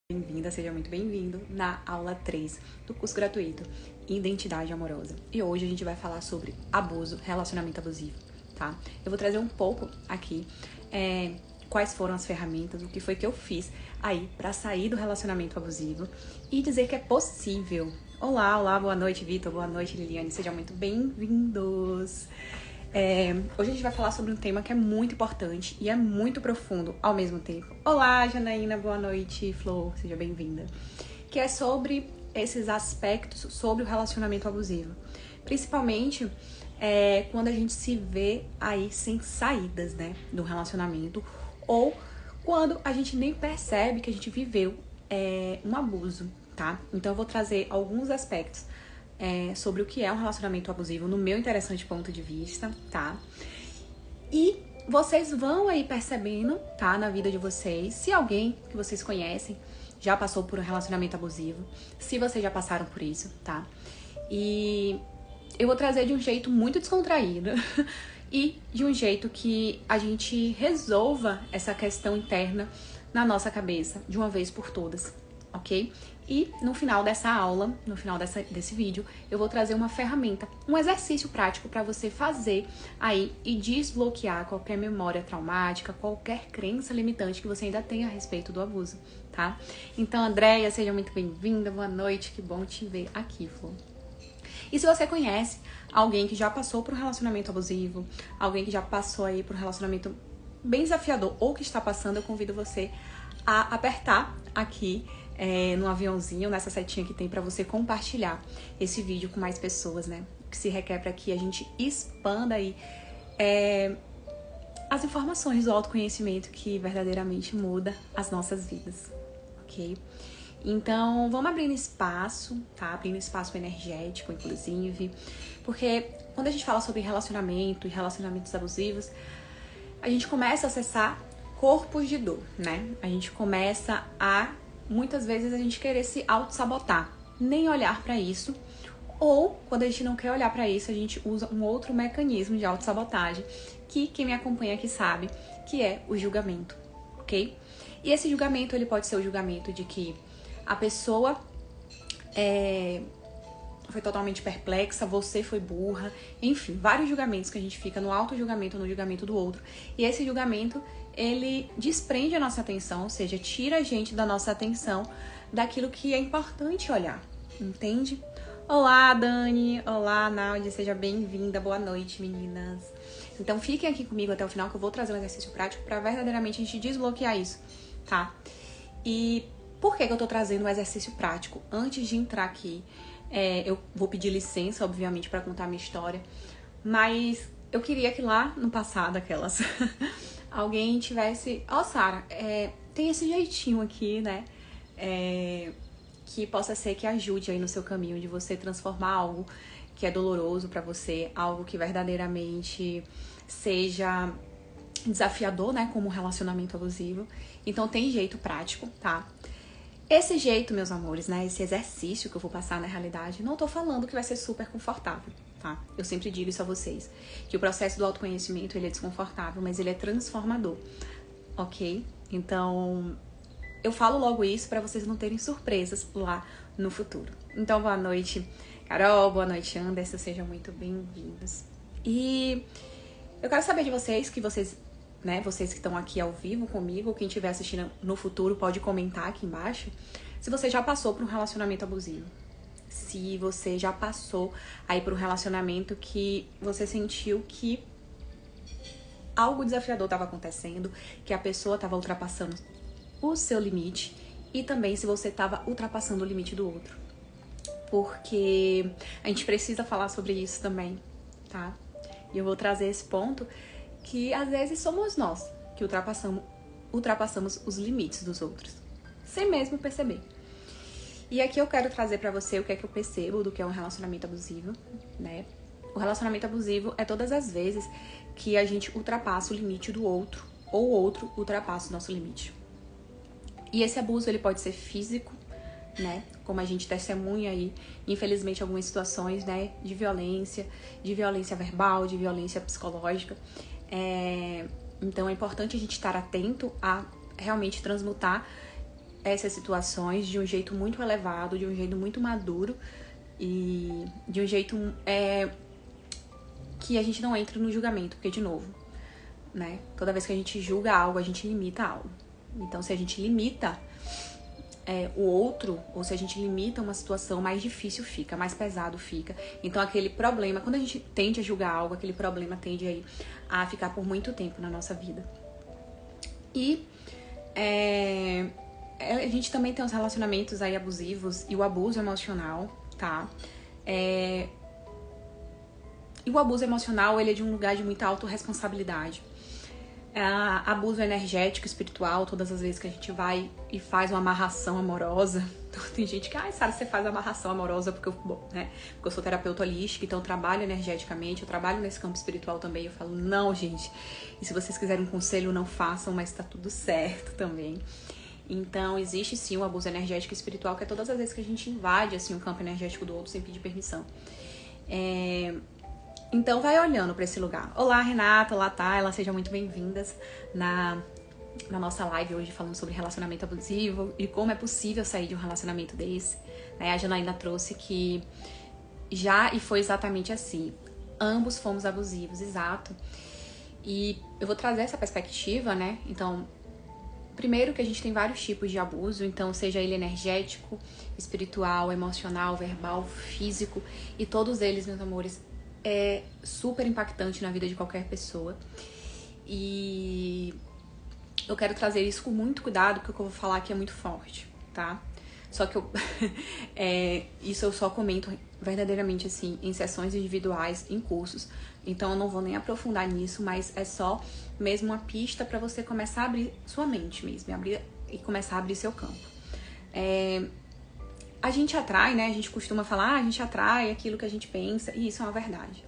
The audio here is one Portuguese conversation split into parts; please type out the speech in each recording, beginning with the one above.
Bem-vinda, seja muito bem-vindo na aula 3 do curso gratuito Identidade Amorosa. E hoje a gente vai falar sobre abuso, relacionamento abusivo, tá? Eu vou trazer um pouco aqui quais foram as ferramentas, o que foi que eu fiz aí pra sair do relacionamento abusivo e dizer que é possível. Olá, boa noite, Vitor, boa noite, Liliane, sejam muito bem-vindos. Hoje a gente vai falar sobre um tema que é muito importante e é muito profundo ao mesmo tempo. Olá, Janaína, boa noite, Flor, seja bem-vinda. Que é sobre esses aspectos sobre o relacionamento abusivo. Principalmente quando a gente se vê aí sem saídas, né, do relacionamento, ou quando a gente nem percebe que a gente viveu um abuso, tá? Então eu vou trazer alguns aspectos sobre o que é um relacionamento abusivo no meu interessante ponto de vista, tá? E vocês vão aí percebendo, tá, na vida de vocês, se alguém que vocês conhecem já passou por um relacionamento abusivo, se vocês já passaram por isso, tá? E eu vou trazer de um jeito muito descontraído e de um jeito que a gente resolva essa questão interna na nossa cabeça de uma vez por todas, ok? E no final dessa aula, no final desse vídeo, eu vou trazer uma ferramenta, um exercício prático para você fazer aí e desbloquear qualquer memória traumática, qualquer crença limitante que você ainda tenha a respeito do abuso, tá? Então, Andréia, seja muito bem-vinda, boa noite, que bom te ver aqui, Flor. E se você conhece alguém que já passou por um relacionamento abusivo, alguém que já passou aí por um relacionamento bem desafiador ou que está passando, eu convido você a apertar aqui no aviãozinho, nessa setinha que tem pra você compartilhar esse vídeo com mais pessoas, né? O que se requer para que a gente expanda aí as informações do autoconhecimento que verdadeiramente muda as nossas vidas, ok? Então, vamos abrindo espaço, tá? Abrindo espaço energético, inclusive, porque quando a gente fala sobre relacionamento e relacionamentos abusivos, a gente começa a acessar corpos de dor, né? A gente começa muitas vezes a gente querer se auto-sabotar, nem olhar pra isso, ou quando a gente não quer olhar pra isso, a gente usa um outro mecanismo de auto-sabotagem, que quem me acompanha aqui sabe, que é o julgamento, ok? E esse julgamento, ele pode ser o julgamento de que a pessoa foi totalmente perplexa, você foi burra, enfim, vários julgamentos que a gente fica no auto-julgamento, no julgamento do outro. E esse julgamento, ele desprende a nossa atenção, ou seja, tira a gente da nossa atenção daquilo que é importante olhar, entende? Olá, Dani, olá, Náudia, seja bem-vinda, boa noite, meninas. Então fiquem aqui comigo até o final que eu vou trazer um exercício prático para verdadeiramente a gente desbloquear isso, tá? E por que eu tô trazendo um exercício prático? Antes de entrar aqui, eu vou pedir licença, obviamente, para contar a minha história, mas eu queria que lá no passado, alguém tivesse... Sara, tem esse jeitinho aqui, né? Que possa ser que ajude aí no seu caminho de você transformar algo que é doloroso pra você, algo que verdadeiramente seja desafiador, né? Como um relacionamento abusivo. Então tem jeito prático, tá? Esse jeito, meus amores, né, esse exercício que eu vou passar na realidade, não tô falando que vai ser super confortável, tá? Eu sempre digo isso a vocês, que o processo do autoconhecimento, ele é desconfortável, mas ele é transformador, ok? Então, eu falo logo isso pra vocês não terem surpresas lá no futuro. Então, boa noite, Carol, boa noite, Anderson, sejam muito bem-vindos. E eu quero saber de vocês, né, vocês que estão aqui ao vivo comigo, quem estiver assistindo no futuro pode comentar aqui embaixo, se você já passou por um relacionamento abusivo. Se você já passou aí por um relacionamento que você sentiu que algo desafiador estava acontecendo, que a pessoa estava ultrapassando o seu limite e também se você estava ultrapassando o limite do outro. Porque a gente precisa falar sobre isso também, tá? E eu vou trazer esse ponto que às vezes somos nós que ultrapassamos os limites dos outros, sem mesmo perceber. E aqui eu quero trazer pra você o que é que eu percebo do que é um relacionamento abusivo, né? O relacionamento abusivo é todas as vezes que a gente ultrapassa o limite do outro, ou o outro ultrapassa o nosso limite. E esse abuso, ele pode ser físico, né? Como a gente testemunha aí, infelizmente, algumas situações, né? De violência verbal, de violência psicológica. Então é importante a gente estar atento a realmente transmutar essas situações de um jeito muito elevado, de um jeito muito maduro e de um jeito que a gente não entra no julgamento, porque, de novo, né? Toda vez que a gente julga algo, a gente limita algo. Então, se a gente limita o outro, ou se a gente limita uma situação, mais difícil fica, mais pesado fica. Então, aquele problema, quando a gente tende a julgar algo, aquele problema tende aí a ficar por muito tempo na nossa vida. E a gente também tem os relacionamentos aí abusivos e o abuso emocional, tá? E o abuso emocional, ele é de um lugar de muita autorresponsabilidade. Abuso energético, espiritual, todas as vezes que a gente vai e faz uma amarração amorosa. Então, tem gente que, Sara, você faz amarração amorosa porque eu sou terapeuta holística, então eu trabalho energeticamente, eu trabalho nesse campo espiritual também. Eu falo, não, gente, e se vocês quiserem um conselho, não façam, mas tá tudo certo também. Então, existe sim o abuso energético e espiritual, que é todas as vezes que a gente invade assim, o campo energético do outro sem pedir permissão. Então, vai olhando para esse lugar. Olá, Renata, olá, Tayla, sejam muito bem-vindas na nossa live hoje falando sobre relacionamento abusivo e como é possível sair de um relacionamento desse. A Janaína trouxe que já e foi exatamente assim. Ambos fomos abusivos, exato. E eu vou trazer essa perspectiva, né? Então, primeiro que a gente tem vários tipos de abuso, então seja ele energético, espiritual, emocional, verbal, físico, e todos eles, meus amores, é super impactante na vida de qualquer pessoa. E eu quero trazer isso com muito cuidado, porque o que eu vou falar aqui é muito forte, tá? Só que isso eu só comento verdadeiramente assim em sessões individuais, em cursos. Então eu não vou nem aprofundar nisso, mas é só mesmo uma pista para você começar a abrir sua mente mesmo, e começar a abrir seu campo. A gente atrai, né? A gente costuma falar, a gente atrai aquilo que a gente pensa, e isso é uma verdade.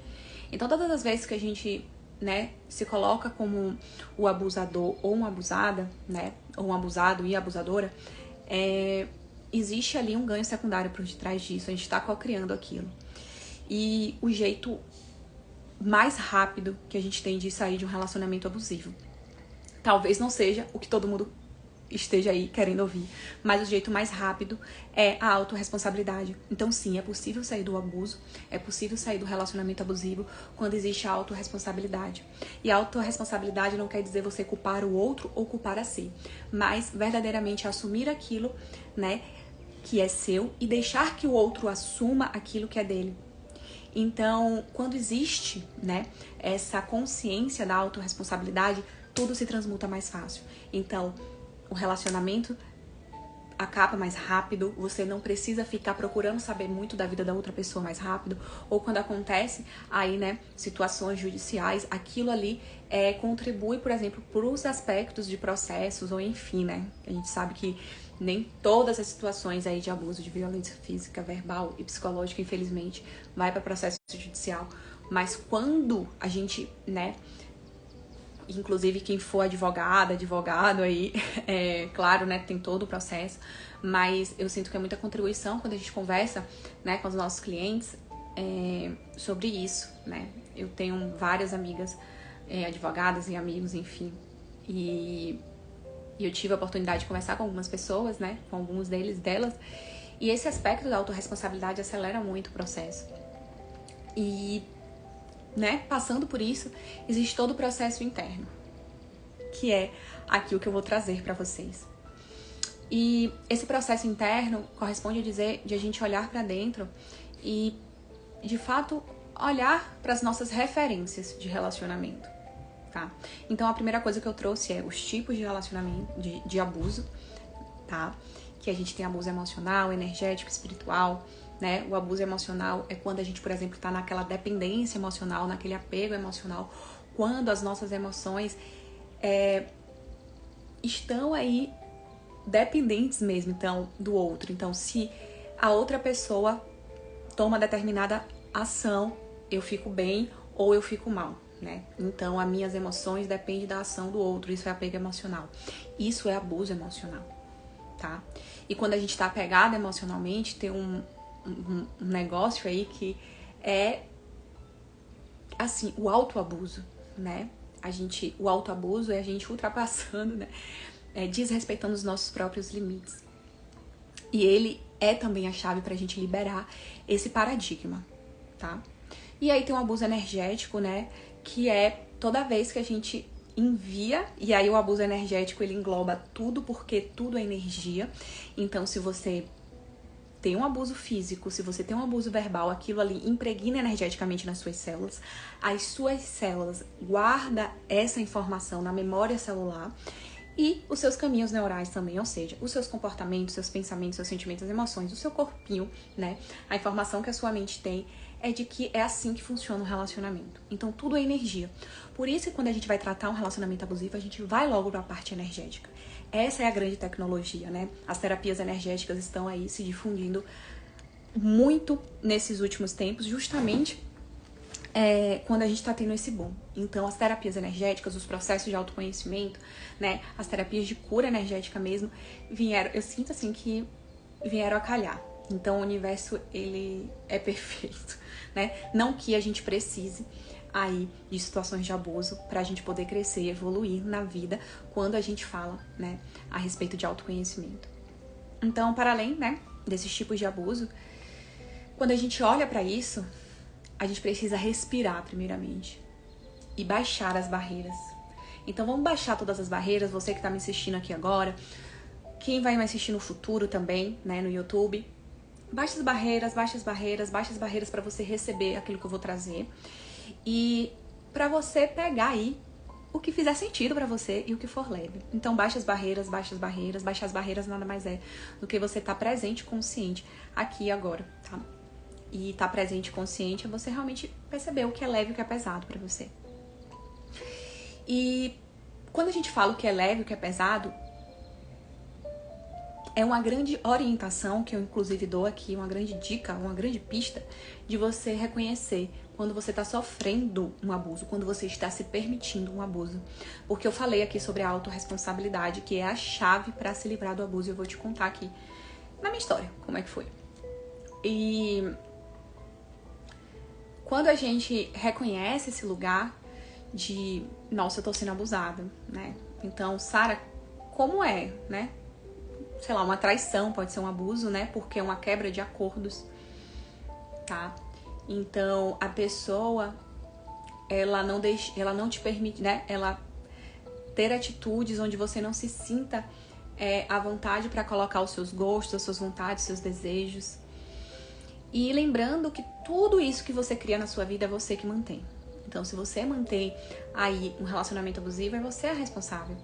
Então, todas as vezes que a gente, né, se coloca como o abusador ou uma abusada, né, ou um abusado e abusadora, existe ali um ganho secundário por detrás disso, a gente está co-criando aquilo. E o jeito mais rápido que a gente tem de sair de um relacionamento abusivo, talvez não seja o que todo mundo esteja aí querendo ouvir, mas o jeito mais rápido é a autorresponsabilidade. Então sim, é possível sair do abuso, é possível sair do relacionamento abusivo quando existe a autorresponsabilidade. E a autorresponsabilidade não quer dizer você culpar o outro ou culpar a si, mas verdadeiramente assumir aquilo, né, que é seu e deixar que o outro assuma aquilo que é dele. Então, quando existe, né, essa consciência da autorresponsabilidade, tudo se transmuta mais fácil. Então, o relacionamento acaba mais rápido, você não precisa ficar procurando saber muito da vida da outra pessoa mais rápido, ou quando acontece aí, né, situações judiciais, aquilo ali contribui, por exemplo, para os aspectos de processos, ou enfim, né, a gente sabe que nem todas as situações aí de abuso, de violência física, verbal e psicológica, infelizmente, vai para processo judicial, mas quando a gente, né, inclusive quem for advogado aí, claro, né, tem todo o processo, mas eu sinto que é muita contribuição quando a gente conversa, né, com os nossos clientes sobre isso, né. Eu tenho várias amigas advogadas e amigos, enfim, e eu tive a oportunidade de conversar com algumas pessoas, né, com alguns delas, e esse aspecto da autorresponsabilidade acelera muito o processo. E né, passando por isso, existe todo o processo interno, que é aquilo que eu vou trazer para vocês. E esse processo interno corresponde a dizer de a gente olhar para dentro e, de fato, olhar para as nossas referências de relacionamento, tá? Então, a primeira coisa que eu trouxe é os tipos de relacionamento, de abuso, tá? Que a gente tem abuso emocional, energético, espiritual, né? O abuso emocional é quando a gente, por exemplo, está naquela dependência emocional, naquele apego emocional, quando as nossas emoções estão aí dependentes mesmo, então, do outro. Então, se a outra pessoa toma determinada ação, eu fico bem ou eu fico mal, né? Então, as minhas emoções dependem da ação do outro. Isso é apego emocional. Isso é abuso emocional, tá? E quando a gente está apegado emocionalmente, tem um negócio aí que é assim, o autoabuso, né? O autoabuso é a gente ultrapassando, né? Desrespeitando os nossos próprios limites. E ele é também a chave pra gente liberar esse paradigma, tá? E aí tem o abuso energético, né? Que é toda vez que a gente envia, e aí o abuso energético ele engloba tudo, porque tudo é energia. Então, se você tem um abuso físico, se você tem um abuso verbal, aquilo ali impregna energeticamente nas suas células. As suas células guardam essa informação na memória celular e os seus caminhos neurais também, ou seja, os seus comportamentos, seus pensamentos, seus sentimentos, as emoções, o seu corpinho, né? A informação que a sua mente tem é de que é assim que funciona o relacionamento. Então, tudo é energia. Por isso que quando a gente vai tratar um relacionamento abusivo, a gente vai logo para a parte energética. Essa é a grande tecnologia, né? As terapias energéticas estão aí se difundindo muito nesses últimos tempos, justamente quando a gente está tendo esse boom. Então, as terapias energéticas, os processos de autoconhecimento, né? As terapias de cura energética mesmo, vieram, eu sinto assim que vieram a calhar. Então, o universo, ele é perfeito, né? Não que a gente precise aí de situações de abuso pra gente poder crescer e evoluir na vida quando a gente fala, né, a respeito de autoconhecimento. Então, para além, né, desses tipos de abuso, quando a gente olha pra isso, a gente precisa respirar primeiramente e baixar as barreiras. Então, vamos baixar todas as barreiras, você que tá me assistindo aqui agora, quem vai me assistir no futuro também, né, no YouTube. Baixa as barreiras, baixa as barreiras, baixa as barreiras para você receber aquilo que eu vou trazer. E para você pegar aí o que fizer sentido para você e o que for leve. Então, baixa as barreiras, baixa as barreiras. Baixar as barreiras nada mais é do que você estar presente, consciente aqui e agora, tá? E estar presente, consciente é você realmente perceber o que é leve e o que é pesado para você. E quando a gente fala o que é leve e o que é pesado, é uma grande orientação que eu inclusive dou aqui, uma grande dica, uma grande pista de você reconhecer quando você está sofrendo um abuso, quando você está se permitindo um abuso. Porque eu falei aqui sobre a autorresponsabilidade, que é a chave para se livrar do abuso, e eu vou te contar aqui na minha história como é que foi. E quando a gente reconhece esse lugar de, nossa, eu tô sendo abusada, né? Então, Sara, como é, né? Sei lá, uma traição pode ser um abuso, né? Porque é uma quebra de acordos, tá? Então, a pessoa, ela não te permite, né? Ela ter atitudes onde você não se sinta à vontade para colocar os seus gostos, as suas vontades, os seus desejos. E lembrando que tudo isso que você cria na sua vida é você que mantém. Então, se você mantém aí um relacionamento abusivo, é você a responsável.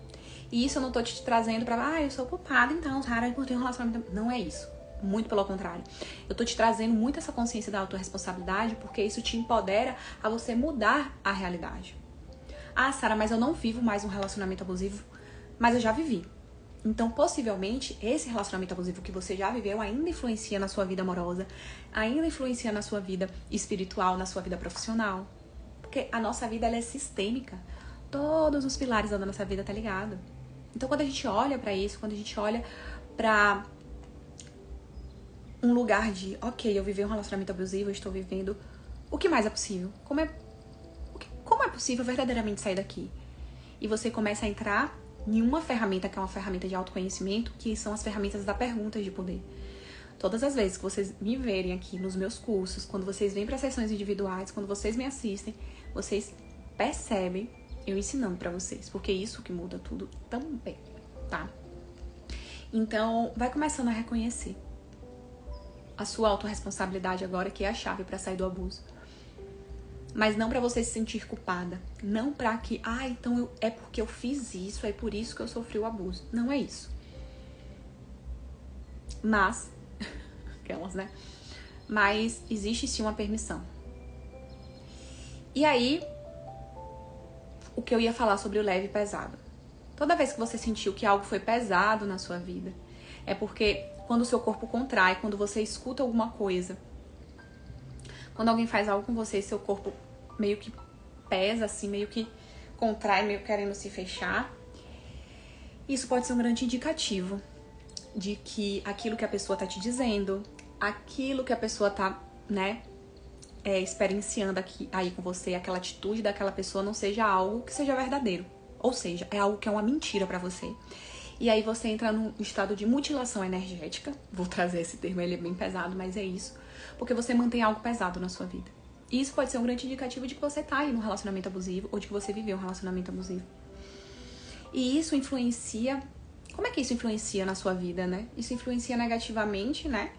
E isso eu não tô te trazendo pra, eu sou culpada, então, Sara, por ter um relacionamento... Não é isso. Muito pelo contrário. Eu tô te trazendo muito essa consciência da autorresponsabilidade, porque isso te empodera a você mudar a realidade. Ah, Sara, mas eu não vivo mais um relacionamento abusivo, mas eu já vivi. Então, possivelmente, esse relacionamento abusivo que você já viveu ainda influencia na sua vida amorosa, ainda influencia na sua vida espiritual, na sua vida profissional. Porque a nossa vida, ela é sistêmica. Todos os pilares da nossa vida tá ligado. Então, quando a gente olha pra isso, quando a gente olha pra um lugar de, ok, eu vivi um relacionamento abusivo, eu estou vivendo, o que mais é possível? Como é possível verdadeiramente sair daqui? E você começa a entrar em uma ferramenta que é uma ferramenta de autoconhecimento, que são as ferramentas da pergunta de poder. Todas as vezes que vocês me verem aqui nos meus cursos, quando vocês vêm para sessões individuais, quando vocês me assistem, vocês percebem eu ensinando pra vocês, porque é isso que muda tudo também, tá? Então, vai começando a reconhecer a sua autorresponsabilidade agora, que é a chave pra sair do abuso. Mas não pra você se sentir culpada. Não pra que, então é porque eu fiz isso, é por isso que eu sofri o abuso. Não é isso. Mas, aquelas, né? Mas existe sim uma permissão. E aí, o que eu ia falar sobre o leve e pesado. Toda vez que você sentiu que algo foi pesado na sua vida, é porque quando o seu corpo contrai, quando você escuta alguma coisa, quando alguém faz algo com você, seu corpo meio que pesa, assim, meio que contrai, meio querendo se fechar, isso pode ser um grande indicativo de que aquilo que a pessoa tá te dizendo, aquilo que a pessoa tá, né, experienciando aqui, aí com você, aquela atitude daquela pessoa não seja algo que seja verdadeiro. Ou seja, é algo que é uma mentira pra você. E aí você entra num estado de mutilação energética. Vou trazer esse termo, ele é bem pesado, mas é isso. Porque você mantém algo pesado na sua vida. E isso pode ser um grande indicativo de que você tá aí num relacionamento abusivo ou de que você viveu um relacionamento abusivo. E isso influencia... Como é que isso influencia na sua vida, né? Isso influencia negativamente, né?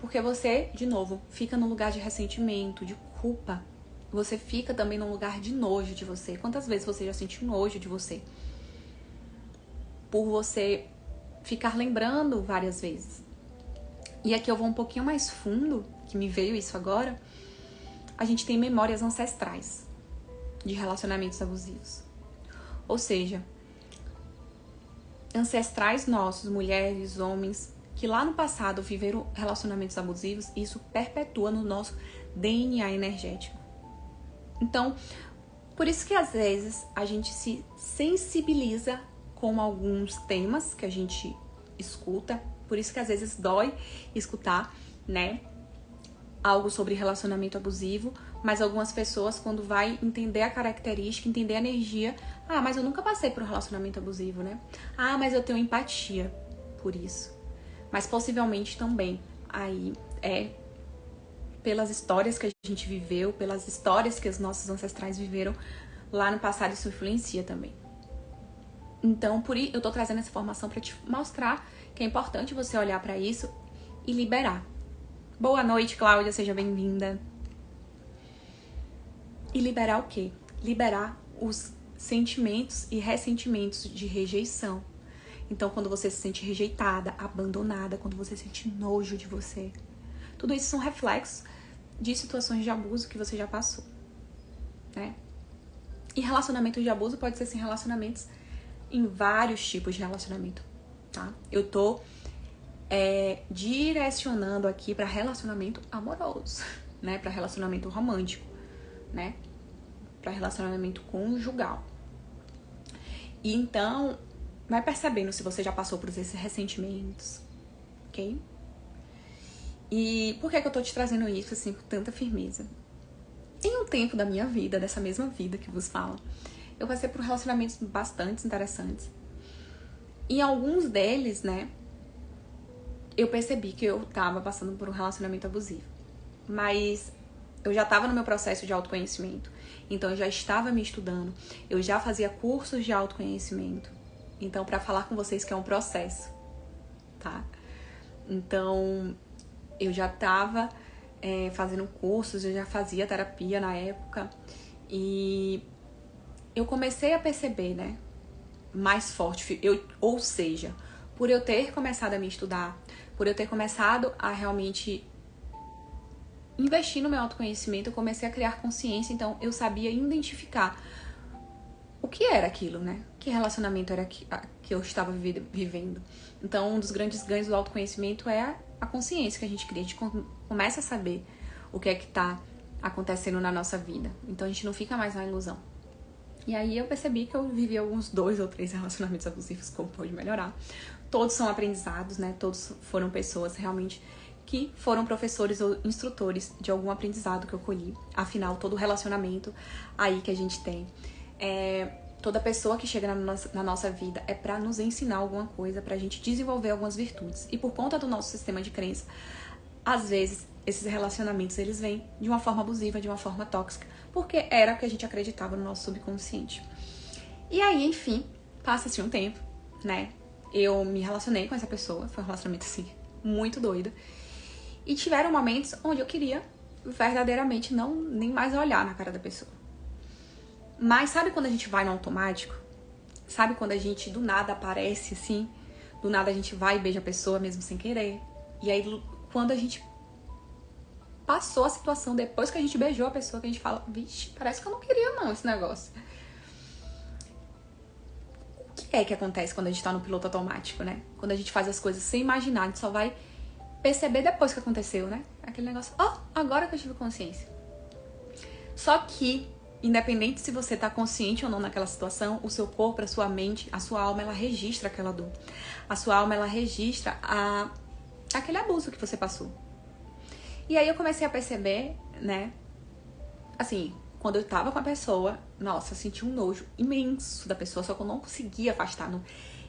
Porque você, de novo, fica num lugar de ressentimento, de culpa. Você fica também num lugar de nojo de você. Quantas vezes você já sentiu nojo de você? Por você ficar lembrando várias vezes. E aqui eu vou um pouquinho mais fundo, que me veio isso agora. A gente tem memórias ancestrais de relacionamentos abusivos. Ou seja, ancestrais nossos, mulheres, homens, que lá no passado viveram relacionamentos abusivos, isso perpetua no nosso DNA energético. Então, por isso que às vezes a gente se sensibiliza com alguns temas que a gente escuta, por isso que às vezes dói escutar, né, algo sobre relacionamento abusivo, mas algumas pessoas, quando vai entender a característica, entender a energia, mas eu nunca passei por um relacionamento abusivo, né? Mas eu tenho empatia por isso. Mas possivelmente também aí pelas histórias que a gente viveu, pelas histórias que os nossos ancestrais viveram lá no passado, isso influencia também. Então, eu tô trazendo essa informação para te mostrar que é importante você olhar para isso e liberar. Boa noite, Cláudia, seja bem-vinda. E liberar o quê? Liberar os sentimentos e ressentimentos de rejeição. Então, quando você se sente rejeitada, abandonada, quando você sente nojo de você, tudo isso são reflexos de situações de abuso que você já passou, né? E relacionamento de abuso pode ser, assim, relacionamentos em vários tipos de relacionamento, tá? Eu tô direcionando aqui para relacionamento amoroso, né? Para relacionamento romântico, né? Para relacionamento conjugal. E então, vai percebendo se você já passou por esses ressentimentos, ok? E por que eu tô te trazendo isso, assim, com tanta firmeza? Em um tempo da minha vida, dessa mesma vida que vos fala, eu passei por relacionamentos bastante interessantes. E alguns deles, né, eu percebi que eu tava passando por um relacionamento abusivo. Mas eu já tava no meu processo de autoconhecimento. Então eu já estava me estudando. Eu já fazia cursos de autoconhecimento. Então, pra falar com vocês que é um processo, tá? Então, eu já tava fazendo cursos, eu já fazia terapia na época. E eu comecei a perceber, né, mais forte. Ou seja, por eu ter começado a me estudar, por eu ter começado a realmente investir no meu autoconhecimento, eu comecei a criar consciência, então eu sabia identificar o que era aquilo, né? Que relacionamento era que eu estava vivendo. Então, um dos grandes ganhos do autoconhecimento é a consciência que a gente cria. A gente começa a saber o que é que tá acontecendo na nossa vida. Então, a gente não fica mais na ilusão. E aí eu percebi que eu vivi alguns 2 ou 3 relacionamentos abusivos, como pode melhorar. Todos são aprendizados, né? Todos foram pessoas realmente que foram professores ou instrutores de algum aprendizado que eu colhi. Afinal, todo relacionamento aí que a gente tem, toda pessoa que chega na nossa vida é pra nos ensinar alguma coisa, pra gente desenvolver algumas virtudes. E por conta do nosso sistema de crença, às vezes esses relacionamentos eles vêm de uma forma abusiva, de uma forma tóxica, porque era o que a gente acreditava no nosso subconsciente. E aí, enfim, passa-se um tempo, né? Eu me relacionei com essa pessoa, foi um relacionamento assim, muito doido. E tiveram momentos onde eu queria verdadeiramente nem mais olhar na cara da pessoa. Mas sabe quando a gente vai no automático? Sabe quando a gente do nada aparece assim? Do nada a gente vai e beija a pessoa mesmo sem querer. E aí quando a gente passou a situação, depois que a gente beijou a pessoa, que a gente fala, vixe, parece que eu não queria não esse negócio. O que é que acontece quando a gente tá no piloto automático, né? Quando a gente faz as coisas sem imaginar, a gente só vai perceber depois que aconteceu, né? Aquele negócio, agora que eu tive consciência. Só que, independente se você tá consciente ou não naquela situação, o seu corpo, a sua mente, a sua alma, ela registra aquela dor. A sua alma, ela registra aquele abuso que você passou. E aí eu comecei a perceber, né? Assim, quando eu tava com a pessoa, nossa, eu senti um nojo imenso da pessoa, só que eu não conseguia afastar. Não.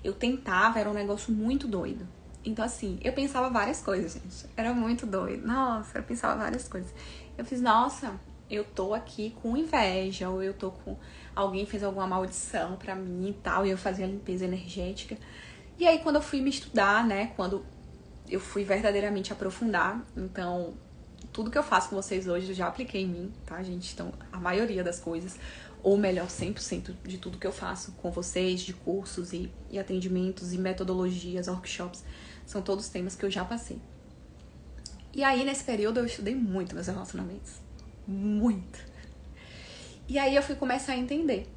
Eu tentava, era um negócio muito doido. Então, assim, eu pensava várias coisas, gente. Era muito doido. Nossa, eu pensava várias coisas. Eu fiz, nossa, eu tô aqui com inveja, ou eu tô com... Alguém fez alguma maldição pra mim e tal, e eu fazia limpeza energética. E aí, quando eu fui me estudar, né, quando eu fui verdadeiramente aprofundar, então... Tudo que eu faço com vocês hoje eu já apliquei em mim, tá, gente? Então, a maioria das coisas, ou melhor, 100% de tudo que eu faço com vocês, de cursos e atendimentos e metodologias, workshops, são todos temas que eu já passei. E aí, nesse período, eu estudei muito meus relacionamentos. Muito. E aí, eu fui começar a entender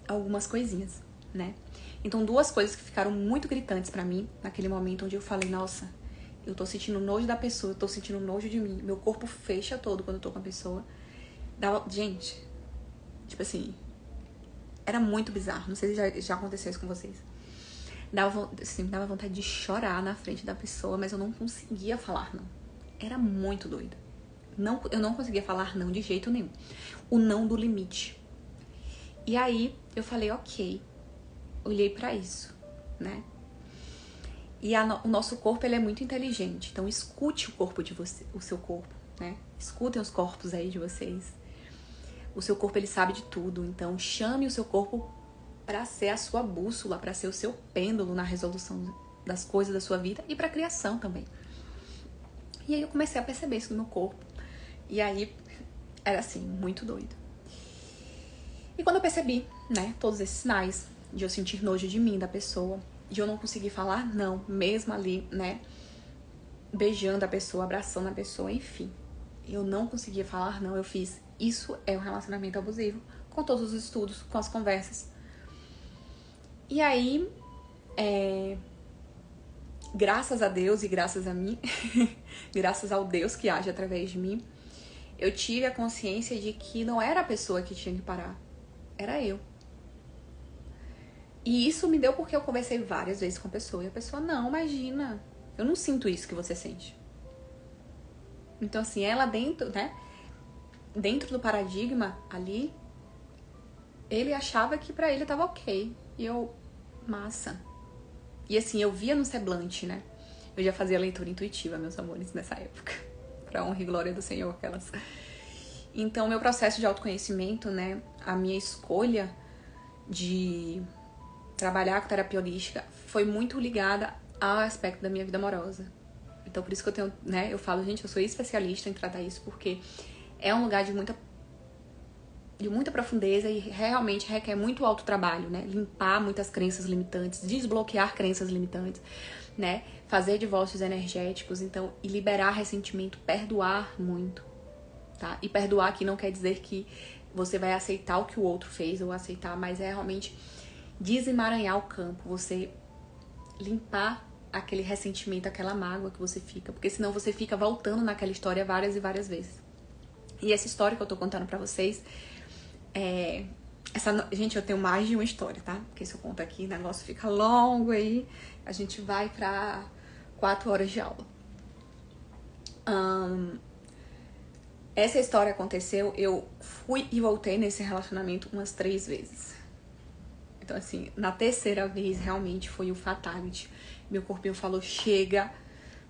algumas coisinhas, né? Então, duas coisas que ficaram muito gritantes pra mim, naquele momento onde eu falei, nossa... Eu tô sentindo nojo da pessoa, eu tô sentindo nojo de mim. Meu corpo fecha todo quando eu tô com a pessoa. Gente, tipo assim, era muito bizarro. Não sei se já aconteceu isso com vocês. Dava vontade de chorar na frente da pessoa, mas eu não conseguia falar não. Era muito doido. Eu não conseguia falar não de jeito nenhum. O não do limite. E aí, eu falei, ok. Olhei pra isso, né? E o nosso corpo, ele é muito inteligente. Então, escute o corpo de você, o seu corpo, né? Escutem os corpos aí de vocês. O seu corpo, ele sabe de tudo. Então, chame o seu corpo para ser a sua bússola, para ser o seu pêndulo na resolução das coisas da sua vida e para a criação também. E aí, eu comecei a perceber isso no meu corpo. E aí, era assim, muito doido. E quando eu percebi, né, todos esses sinais de eu sentir nojo de mim, da pessoa, de eu não conseguir falar não, mesmo ali, né, beijando a pessoa, abraçando a pessoa, enfim. Eu não conseguia falar não, eu fiz, isso é um relacionamento abusivo, com todos os estudos, com as conversas. E aí, graças a Deus e graças a mim, graças ao Deus que age através de mim, eu tive a consciência de que não era a pessoa que tinha que parar, era eu. E isso me deu porque eu conversei várias vezes com a pessoa. E a pessoa, não, imagina. Eu não sinto isso que você sente. Então, assim, ela dentro, né? Dentro do paradigma ali, ele achava que pra ele tava ok. E eu, massa. E assim, eu via no semblante, né? Eu já fazia leitura intuitiva, meus amores, nessa época. Pra honra e glória do Senhor, aquelas. Então, meu processo de autoconhecimento, né? A minha escolha de... trabalhar com terapia holística foi muito ligada ao aspecto da minha vida amorosa. Então, por isso que eu tenho, né, eu falo, gente, eu sou especialista em tratar isso, porque é um lugar de muita profundeza e realmente requer muito autotrabalho, né? Limpar muitas crenças limitantes, desbloquear crenças limitantes, né? Fazer divórcios energéticos, então, e liberar ressentimento, perdoar muito, tá? E perdoar aqui não quer dizer que você vai aceitar o que o outro fez ou aceitar, mas é realmente desemaranhar o campo, você limpar aquele ressentimento, aquela mágoa que você fica, porque senão você fica voltando naquela história várias e várias vezes. E essa história que eu tô contando pra vocês, gente, eu tenho mais de uma história, tá? Porque se eu conto aqui, o negócio fica longo aí, a gente vai pra 4 horas de aula. Essa história aconteceu, eu fui e voltei nesse relacionamento umas 3 vezes. Então, assim, na terceira vez, realmente, foi o fatality. Meu corpinho falou, chega,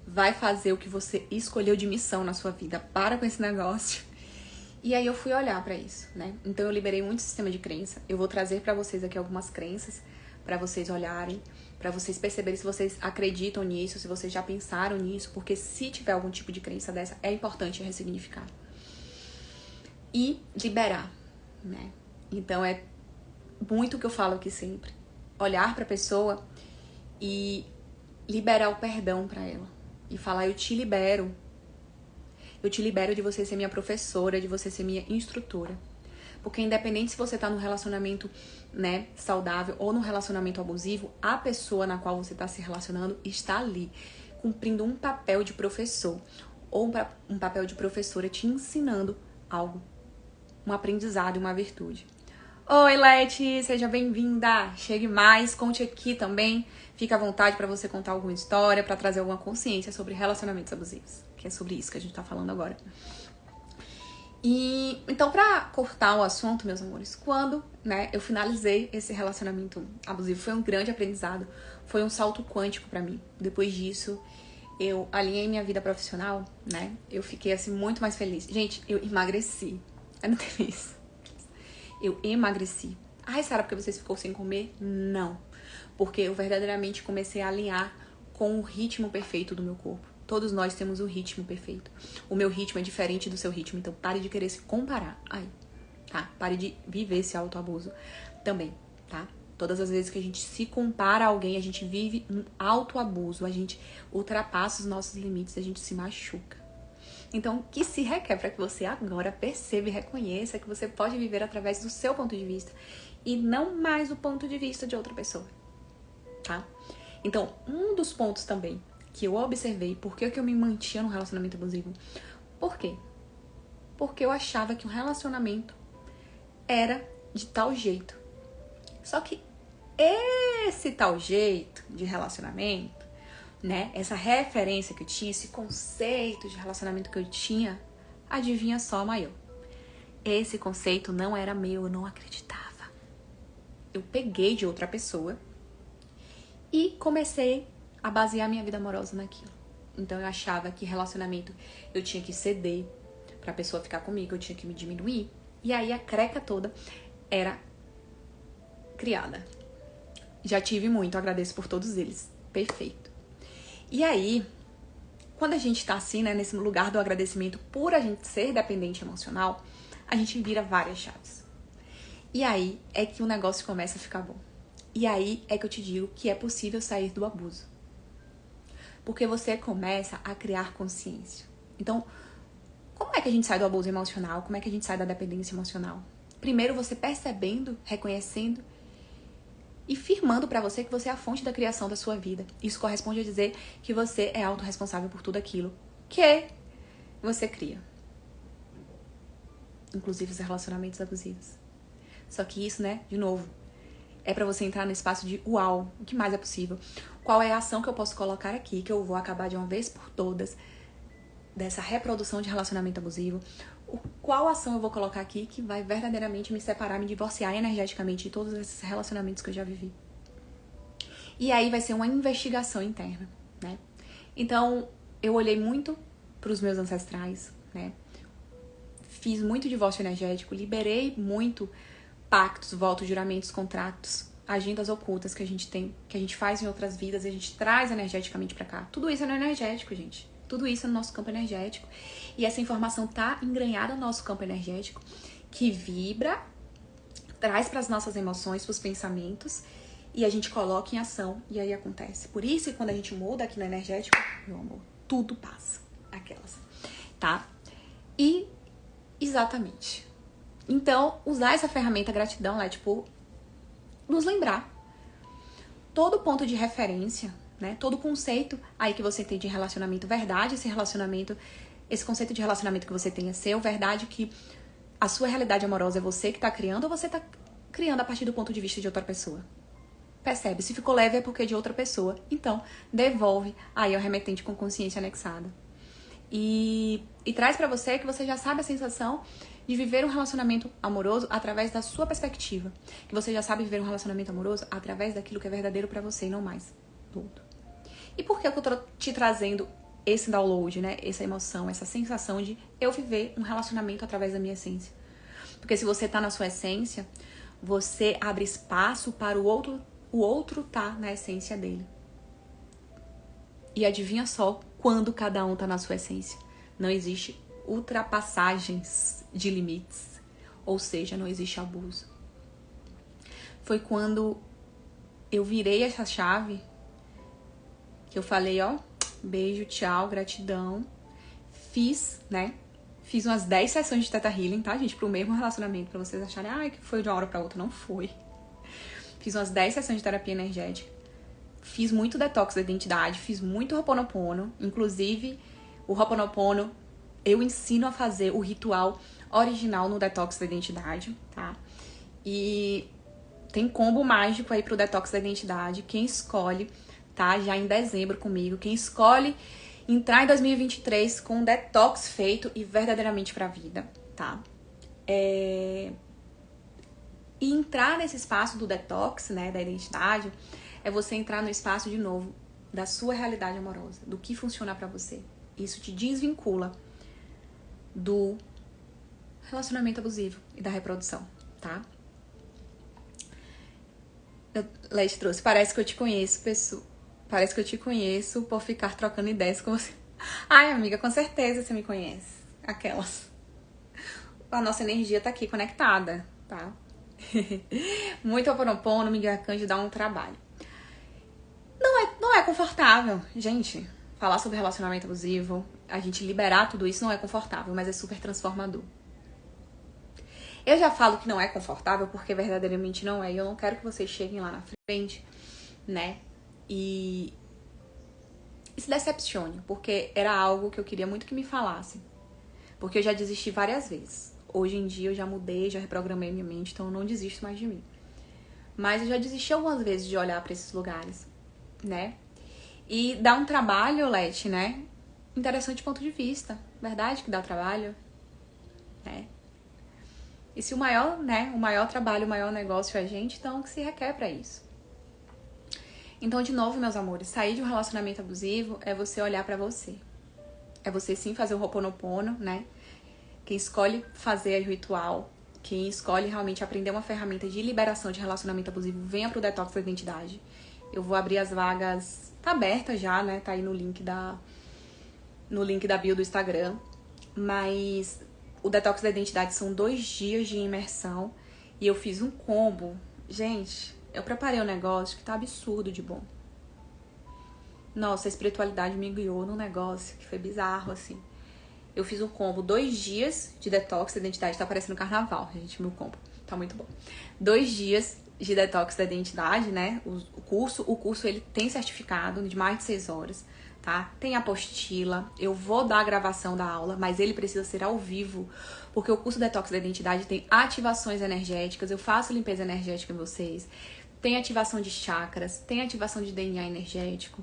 vai fazer o que você escolheu de missão na sua vida. Para com esse negócio. E aí eu fui olhar pra isso, né? Então, eu liberei muito sistema de crença. Eu vou trazer pra vocês aqui algumas crenças, pra vocês olharem, pra vocês perceberem se vocês acreditam nisso, se vocês já pensaram nisso. Porque se tiver algum tipo de crença dessa, é importante ressignificar. E liberar, né? Então, é muito o que eu falo aqui sempre. Olhar pra pessoa e liberar o perdão pra ela. E falar, eu te libero. Eu te libero de você ser minha professora, de você ser minha instrutora. Porque independente se você tá num relacionamento, né, saudável ou num relacionamento abusivo, a pessoa na qual você tá se relacionando está ali, cumprindo um papel de professor. Ou um papel de professora te ensinando algo. Um aprendizado e uma virtude. Oi, Leti, seja bem-vinda. Chegue mais, conte aqui também. Fica à vontade para você contar alguma história, para trazer alguma consciência sobre relacionamentos abusivos, que é sobre isso que a gente tá falando agora. E então, pra cortar o assunto, meus amores, quando, né, eu finalizei esse relacionamento abusivo, foi um grande aprendizado, foi um salto quântico pra mim. Depois disso, eu alinhei minha vida profissional, né? Eu fiquei assim muito mais feliz. Gente, eu emagreci. Eu não teve isso. Eu emagreci. Ai, Sara, porque você ficou sem comer? Não. Porque eu verdadeiramente comecei a alinhar com o ritmo perfeito do meu corpo. Todos nós temos o ritmo perfeito. O meu ritmo é diferente do seu ritmo, então pare de querer se comparar. Ai, tá? Pare de viver esse autoabuso também, tá? Todas as vezes que a gente se compara a alguém, a gente vive um autoabuso, a gente ultrapassa os nossos limites, a gente se machuca. Então, o que se requer para que você agora perceba e reconheça que você pode viver através do seu ponto de vista e não mais o ponto de vista de outra pessoa, tá? Então, um dos pontos também que eu observei, por que eu me mantinha num relacionamento abusivo? Por quê? Porque eu achava que o relacionamento era de tal jeito. Só que esse tal jeito de relacionamento, né? Essa referência que eu tinha, esse conceito de relacionamento que eu tinha, adivinha só, Maior? Esse conceito não era meu, eu não acreditava. Eu peguei de outra pessoa e comecei a basear minha vida amorosa naquilo. Então eu achava que relacionamento eu tinha que ceder pra pessoa ficar comigo, eu tinha que me diminuir. E aí a creca toda era criada. Já tive muito, agradeço por todos eles. Perfeito. E aí, quando a gente tá assim, né, nesse lugar do agradecimento por a gente ser dependente emocional, a gente vira várias chaves. E aí é que o negócio começa a ficar bom. E aí é que eu te digo que é possível sair do abuso. Porque você começa a criar consciência. Então, como é que a gente sai do abuso emocional? Como é que a gente sai da dependência emocional? Primeiro, você percebendo, reconhecendo e firmando pra você que você é a fonte da criação da sua vida. Isso corresponde a dizer que você é autorresponsável por tudo aquilo que você cria. Inclusive os relacionamentos abusivos. Só que isso, né, de novo, é pra você entrar no espaço de uau, o que mais é possível? Qual é a ação que eu posso colocar aqui, que eu vou acabar de uma vez por todas dessa reprodução de relacionamento abusivo? Qual ação eu vou colocar aqui que vai verdadeiramente me separar, me divorciar energeticamente de todos esses relacionamentos que eu já vivi? E aí vai ser uma investigação interna, né? Então, eu olhei muito pros meus ancestrais, né? Fiz muito divórcio energético, liberei muito pactos, votos, juramentos, contratos, agendas ocultas que a gente tem, que a gente faz em outras vidas e a gente traz energeticamente pra cá. Tudo isso é no energético, gente. Tudo isso é no nosso campo energético. E essa informação tá engranhada no nosso campo energético, que vibra, traz pras nossas emoções, pros pensamentos, e a gente coloca em ação, e aí acontece. Por isso que quando a gente muda aqui no energético, meu amor, tudo passa. Aquelas, tá? E, exatamente. Então, usar essa ferramenta gratidão lá, tipo, nos lembrar. Todo ponto de referência, né? Todo conceito aí que você tem de relacionamento, verdade, esse conceito de relacionamento que você tem é seu, verdade que a sua realidade amorosa é você que tá criando ou você tá criando a partir do ponto de vista de outra pessoa? Percebe? Se ficou leve é porque é de outra pessoa. Então, devolve aí ao remetente com consciência anexada. E traz pra você que você já sabe a sensação de viver um relacionamento amoroso através da sua perspectiva. Que você já sabe viver um relacionamento amoroso através daquilo que é verdadeiro pra você e não mais do outro. E por que eu tô te trazendo esse download, né? Essa emoção, essa sensação de eu viver um relacionamento através da minha essência? Porque se você tá na sua essência, você abre espaço para o outro tá na essência dele. E adivinha só quando cada um tá na sua essência. Não existe ultrapassagens de limites. Ou seja, não existe abuso. Foi quando eu virei essa chave que eu falei, ó, beijo, tchau, gratidão. Fiz, né? Fiz umas 10 sessões de Theta Healing, tá, gente? Pro mesmo relacionamento, pra vocês acharem, ai, que foi de uma hora pra outra. Não foi. Fiz umas 10 sessões de terapia energética. Fiz muito detox da identidade, fiz muito Ho'oponopono. Inclusive, o Ho'oponopono, eu ensino a fazer o ritual original no detox da identidade, tá? E tem combo mágico aí pro detox da identidade. Quem escolhe, tá? Já em dezembro comigo. Quem escolhe entrar em 2023 com um detox feito e verdadeiramente pra vida, tá? E entrar nesse espaço do detox, né, da identidade, é você entrar no espaço, de novo, da sua realidade amorosa, do que funciona pra você. Isso te desvincula do relacionamento abusivo e da reprodução, tá? Leste trouxe, parece que eu te conheço, pessoa. Parece que eu te conheço por ficar trocando ideias com você. Ai, amiga, com certeza você me conhece. Aquelas. A nossa energia tá aqui conectada, tá? Muito Ho'oponopono, Miguel Arcanjo dá um trabalho. Não é confortável, gente. Falar sobre relacionamento abusivo, a gente liberar tudo isso não é confortável, mas é super transformador. Eu já falo que não é confortável porque verdadeiramente não é. E eu não quero que vocês cheguem lá na frente, né? E se decepcione, porque era algo que eu queria muito que me falassem. Porque eu já desisti várias vezes. Hoje em dia eu já mudei, já reprogramei minha mente, então eu não desisto mais de mim. Mas eu já desisti algumas vezes de olhar pra esses lugares, né? E dá um trabalho, Leti, né? Interessante ponto de vista. Verdade que dá trabalho, né? E se o maior, né, o maior trabalho, o maior negócio é a gente, então o que se requer pra isso? Então, de novo, meus amores, sair de um relacionamento abusivo é você olhar pra você. É você sim fazer o Ho'oponopono, né? Quem escolhe fazer o ritual, quem escolhe realmente aprender uma ferramenta de liberação de relacionamento abusivo, venha pro Detox da Identidade. Eu vou abrir as vagas, tá aberta já, né? Tá aí no link da bio do Instagram. Mas o Detox da Identidade são 2 dias de imersão e eu fiz um combo. Gente, eu preparei um negócio que tá absurdo de bom. Nossa, a espiritualidade me guiou num negócio que foi bizarro, assim. Eu fiz um combo, 2 dias de detox da identidade. Tá parecendo carnaval, gente, meu combo. Tá muito bom. 2 dias de detox da identidade, né? O curso ele tem certificado de mais de 6 horas, tá? Tem apostila. Eu vou dar a gravação da aula, mas ele precisa ser ao vivo, porque o curso Detox da Identidade tem ativações energéticas. Eu faço limpeza energética em vocês. Tem ativação de chakras, tem ativação de DNA energético.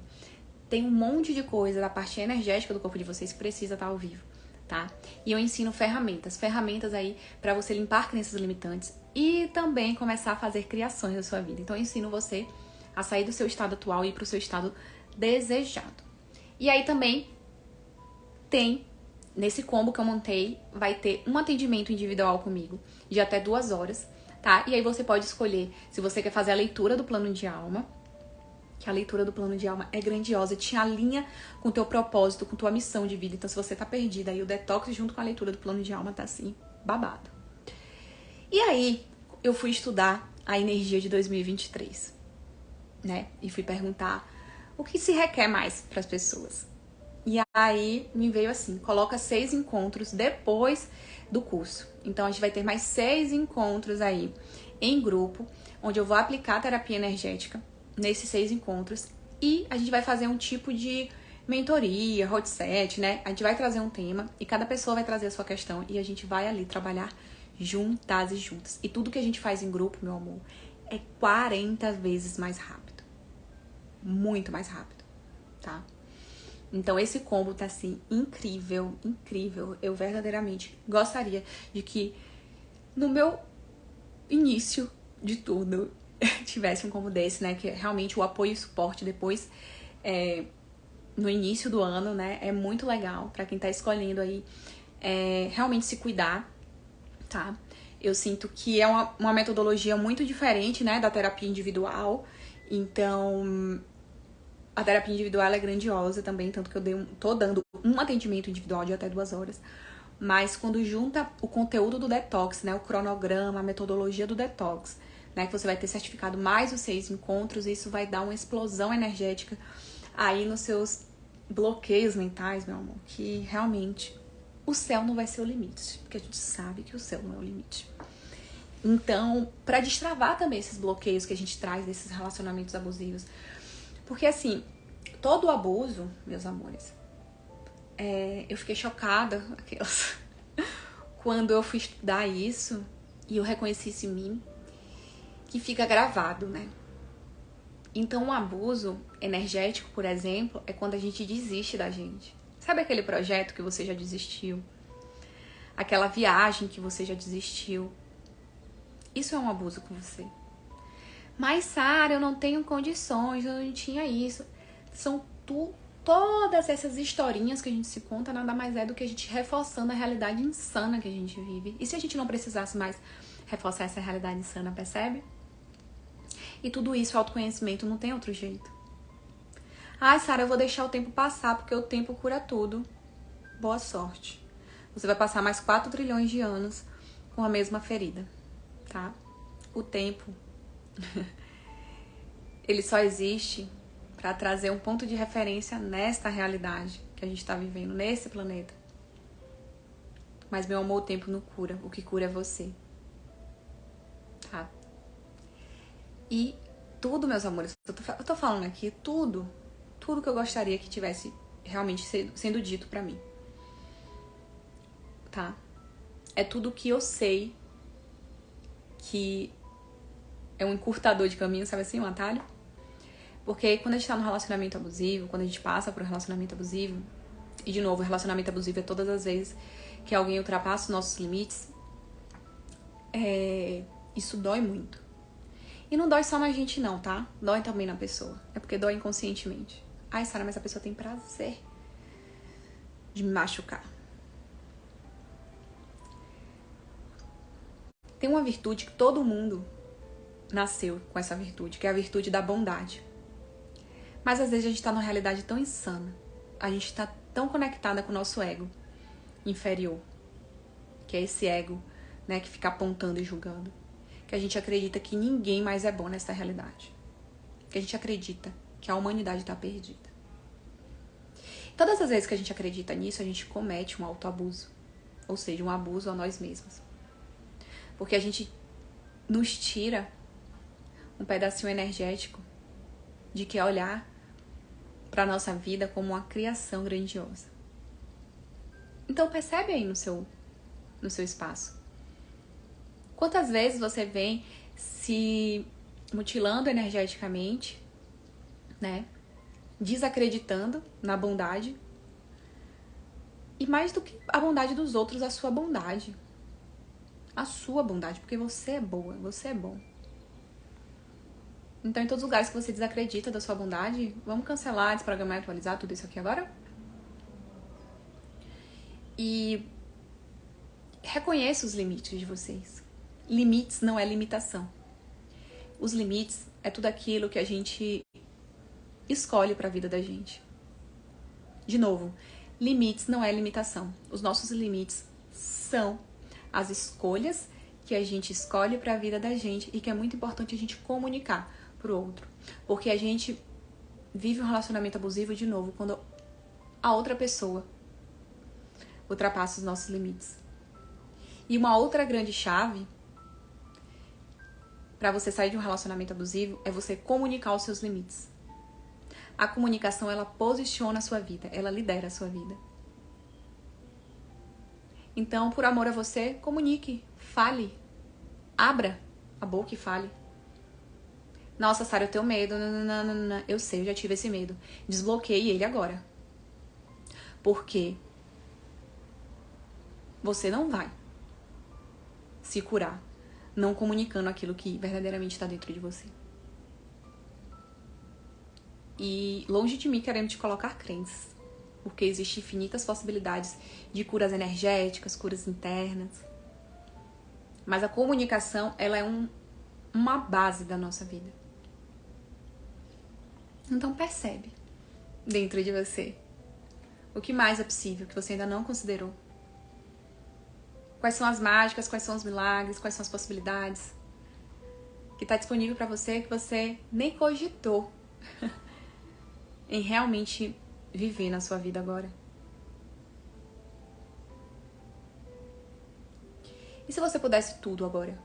Tem um monte de coisa da parte energética do corpo de vocês que precisa estar ao vivo, tá? E eu ensino ferramentas aí pra você limpar crenças limitantes e também começar a fazer criações na sua vida. Então eu ensino você a sair do seu estado atual e ir pro seu estado desejado. E aí também tem, nesse combo que eu montei, vai ter um atendimento individual comigo de até 2 horas, tá? E aí você pode escolher se você quer fazer a leitura do plano de alma, que a leitura do plano de alma é grandiosa, te alinha com o teu propósito, com tua missão de vida. Então, se você tá perdida, aí o detox junto com a leitura do plano de alma tá assim, babado. E aí, eu fui estudar a energia de 2023, né? E fui perguntar o que se requer mais para as pessoas. E aí, me veio assim, coloca 6 encontros depois do curso. Então, a gente vai ter mais 6 encontros aí em grupo, onde eu vou aplicar a terapia energética nesses 6 encontros e a gente vai fazer um tipo de mentoria, hot set, né? A gente vai trazer um tema e cada pessoa vai trazer a sua questão e a gente vai ali trabalhar juntas e juntas. E tudo que a gente faz em grupo, meu amor, é 40 vezes mais rápido. Muito mais rápido, tá? Então esse combo tá assim, incrível, incrível. Eu verdadeiramente gostaria de que no meu início de tudo tivesse um combo desse, né? Que realmente o apoio e suporte depois, no início do ano, né? É muito legal pra quem tá escolhendo aí realmente se cuidar, tá? Eu sinto que é uma metodologia muito diferente, né? Da terapia individual. Então, a terapia individual é grandiosa também, tanto que eu tô dando um atendimento individual de até 2 horas. Mas quando junta o conteúdo do detox, né? O cronograma, a metodologia do detox, né, que você vai ter certificado mais os 6 encontros, isso vai dar uma explosão energética aí nos seus bloqueios mentais, meu amor, que realmente o céu não vai ser o limite, porque a gente sabe que o céu não é o limite. Então, pra destravar também esses bloqueios que a gente traz desses relacionamentos abusivos, porque assim, todo abuso, meus amores, eu fiquei chocada, quando eu fui estudar isso e eu reconheci isso em mim, que fica gravado, né? Então, um abuso energético, por exemplo, é quando a gente desiste da gente. Sabe aquele projeto que você já desistiu? aquela viagem que você já desistiu. Isso é um abuso com você. Mas, Sara, eu não tenho condições, eu não tinha isso. São todas essas historinhas que a gente se conta, nada mais é do que a gente reforçando a realidade insana que a gente vive. E se a gente não precisasse mais reforçar essa realidade insana, percebe? E tudo isso, autoconhecimento, não tem outro jeito. Ai, Sara, eu vou deixar o tempo passar, porque o tempo cura tudo. Boa sorte. Você vai passar mais 4 trilhões de anos com a mesma ferida, tá? O tempo, ele só existe para trazer um ponto de referência nesta realidade que a gente está vivendo, nesse planeta. Mas, meu amor, o tempo não cura. O que cura é você. Tá? E tudo, meus amores, eu tô falando aqui, tudo que eu gostaria que tivesse realmente sendo dito pra mim. Tá? É tudo que eu sei que é um encurtador de caminho, sabe assim, um atalho? Porque quando a gente tá num relacionamento abusivo, quando a gente passa por um relacionamento abusivo, e de novo, o relacionamento abusivo é todas as vezes que alguém ultrapassa os nossos limites, isso dói muito. E não dói só na gente não, tá? Dói também na pessoa. É porque dói inconscientemente. Ai, Sara, mas a pessoa tem prazer de me machucar. Tem uma virtude que todo mundo nasceu com essa virtude, que é a virtude da bondade. Mas às vezes a gente tá numa realidade tão insana, a gente tá tão conectada com o nosso ego inferior, que é esse ego, né, que fica apontando e julgando, que a gente acredita que ninguém mais é bom nessa realidade, que a gente acredita que a humanidade tá perdida. Todas as vezes que a gente acredita nisso, a gente comete um autoabuso, ou seja, um abuso a nós mesmos, porque a gente nos tira um pedacinho energético de que é olhar para nossa vida como uma criação grandiosa. Então percebe aí no seu espaço. Quantas vezes você vem se mutilando energeticamente, né? Desacreditando na bondade. E mais do que a bondade dos outros, a sua bondade. A sua bondade, porque você é boa, você é bom. Então, em todos os lugares que você desacredita da sua bondade, vamos cancelar, desprogramar e atualizar tudo isso aqui agora? E reconheça os limites de vocês. Limites não é limitação. Os limites é tudo aquilo que a gente escolhe para a vida da gente. De novo, limites não é limitação. Os nossos limites são as escolhas que a gente escolhe para a vida da gente e que é muito importante a gente comunicar pro outro. Porque a gente vive um relacionamento abusivo, de novo, quando a outra pessoa ultrapassa os nossos limites. E uma outra grande chave para você sair de um relacionamento abusivo é você comunicar os seus limites. A comunicação, ela posiciona a sua vida, ela lidera a sua vida. Então, por amor a você, comunique, fale, abra a boca e fale. Nossa, Sara, eu tenho medo. Não. Eu sei, eu já tive esse medo. Desbloqueie ele agora. Porque você não vai se curar não comunicando aquilo que verdadeiramente está dentro de você. E longe de mim querendo te colocar crenças, porque existem infinitas possibilidades de curas energéticas, curas internas. Mas a comunicação, ela é uma base da nossa vida. Então percebe dentro de você o que mais é possível, que você ainda não considerou. Quais são as mágicas, quais são os milagres, quais são as possibilidades que está disponível para você que você nem cogitou em realmente viver na sua vida agora. E se você pudesse tudo agora?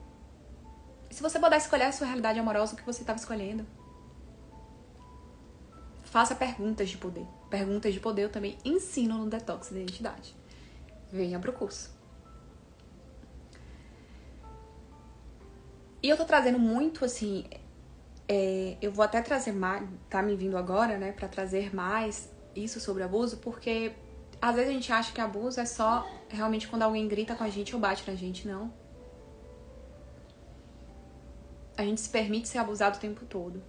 E se você pudesse escolher a sua realidade amorosa, o que você estava escolhendo? Faça perguntas de poder. Perguntas de poder eu também ensino no Detox da Identidade. Venha pro curso. E eu tô trazendo muito, assim, eu vou até trazer mais, tá me vindo agora, né, pra trazer mais isso sobre abuso, porque Às vezes a gente acha que abuso é só realmente quando alguém grita com a gente ou bate na gente, não. A gente se permite ser abusado o tempo todo.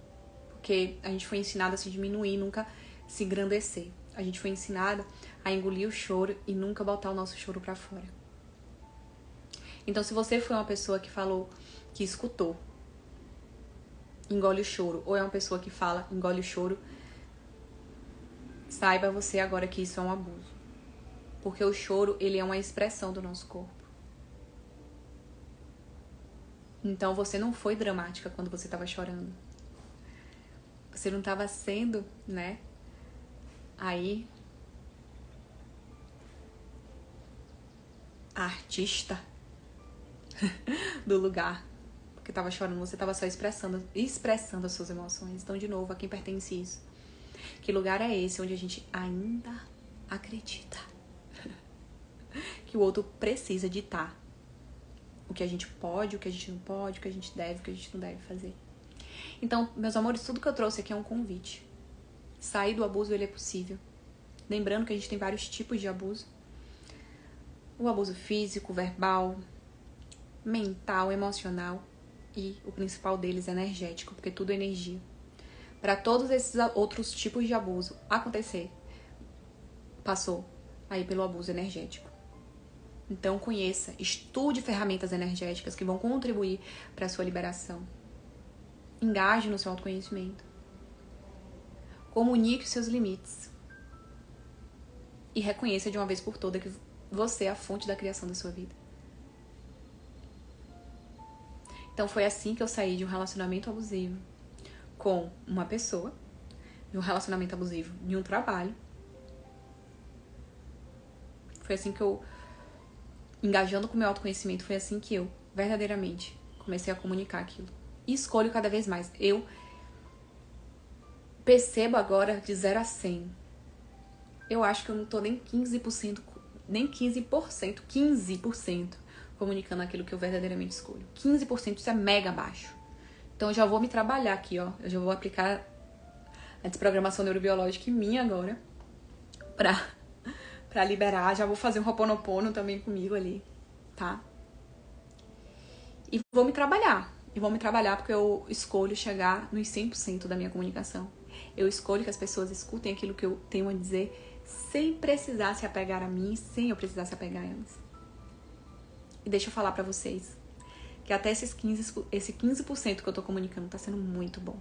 Porque a gente foi ensinado a se diminuir, nunca se engrandecer. A gente foi ensinada a engolir o choro e nunca botar o nosso choro pra fora. Então, se você foi uma pessoa que falou, que escutou, engole o choro, ou é uma pessoa que fala, engole o choro, saiba você agora que isso é um abuso. Porque o choro, ele é uma expressão do nosso corpo. Então, você não foi dramática quando você estava chorando. Você não estava sendo, né, aí, a artista do lugar. Porque estava chorando, você estava só expressando as suas emoções. Então, de novo, a quem pertence isso? Que lugar é esse onde a gente ainda acredita que o outro precisa ditar o que a gente pode, o que a gente não pode, o que a gente deve, o que a gente não deve fazer? Então, meus amores, tudo que eu trouxe aqui é um convite. Sair do abuso, ele é possível. Lembrando que a gente tem vários tipos de abuso. O abuso físico, verbal, mental, emocional e o principal deles é energético, porque tudo é energia. Para todos esses outros tipos de abuso acontecer, passou aí pelo abuso energético. Então conheça, estude ferramentas energéticas que vão contribuir para a sua liberação. Engaje no seu autoconhecimento. Comunique os seus limites. E reconheça de uma vez por todas que você é a fonte da criação da sua vida. Então foi assim que eu saí de um relacionamento abusivo com uma pessoa, de um relacionamento abusivo, de um trabalho. Foi assim que eu, engajando com o meu autoconhecimento, foi assim que eu, verdadeiramente, comecei a comunicar aquilo. E escolho cada vez mais. Eu percebo agora de 0 a 100. Eu acho que eu não tô nem 15%, 15% comunicando aquilo que eu verdadeiramente escolho. 15% isso é mega baixo. Então eu já vou me trabalhar aqui, ó. Eu já vou aplicar a desprogramação neurobiológica em mim agora. Pra liberar. Já vou fazer um Ho'oponopono também comigo ali, tá? E vou me trabalhar. E vou me trabalhar porque eu escolho chegar nos 100% da minha comunicação. Eu escolho que as pessoas escutem aquilo que eu tenho a dizer sem precisar se apegar a mim, sem eu precisar se apegar a elas. E deixa eu falar pra vocês que até esse 15% que eu tô comunicando tá sendo muito bom.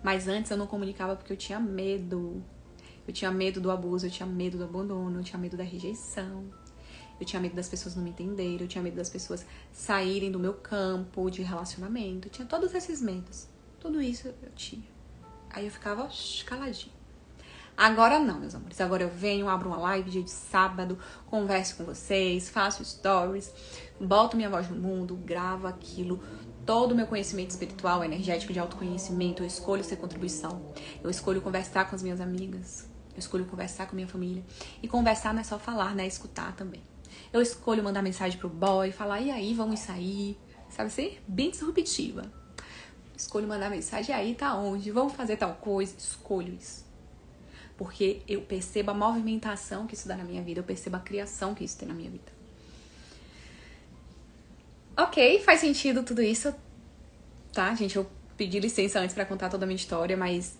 Mas antes eu não comunicava porque eu tinha medo. Eu tinha medo do abuso, eu tinha medo do abandono, eu tinha medo da rejeição. Eu tinha medo das pessoas não me entenderem, eu tinha medo das pessoas saírem do meu campo de relacionamento. Eu tinha todos esses medos. Tudo isso eu tinha. Aí eu ficava caladinha. Agora não, meus amores. Agora eu venho, abro uma live dia de sábado, converso com vocês, faço stories, boto minha voz no mundo, gravo aquilo. Todo o meu conhecimento espiritual, energético, de autoconhecimento, eu escolho ser contribuição. Eu escolho conversar com as minhas amigas. Eu escolho conversar com minha família. E conversar não é só falar, né? É escutar também. Eu escolho mandar mensagem pro boy, falar, e aí, vamos sair? Sabe assim? Bem disruptiva. Escolho mandar mensagem, e aí, tá onde? Vamos fazer tal coisa? Escolho isso. Porque eu percebo a movimentação que isso dá na minha vida. Eu percebo a criação que isso tem na minha vida. Ok, faz sentido tudo isso. Tá, gente? Eu pedi licença antes pra contar toda a minha história, mas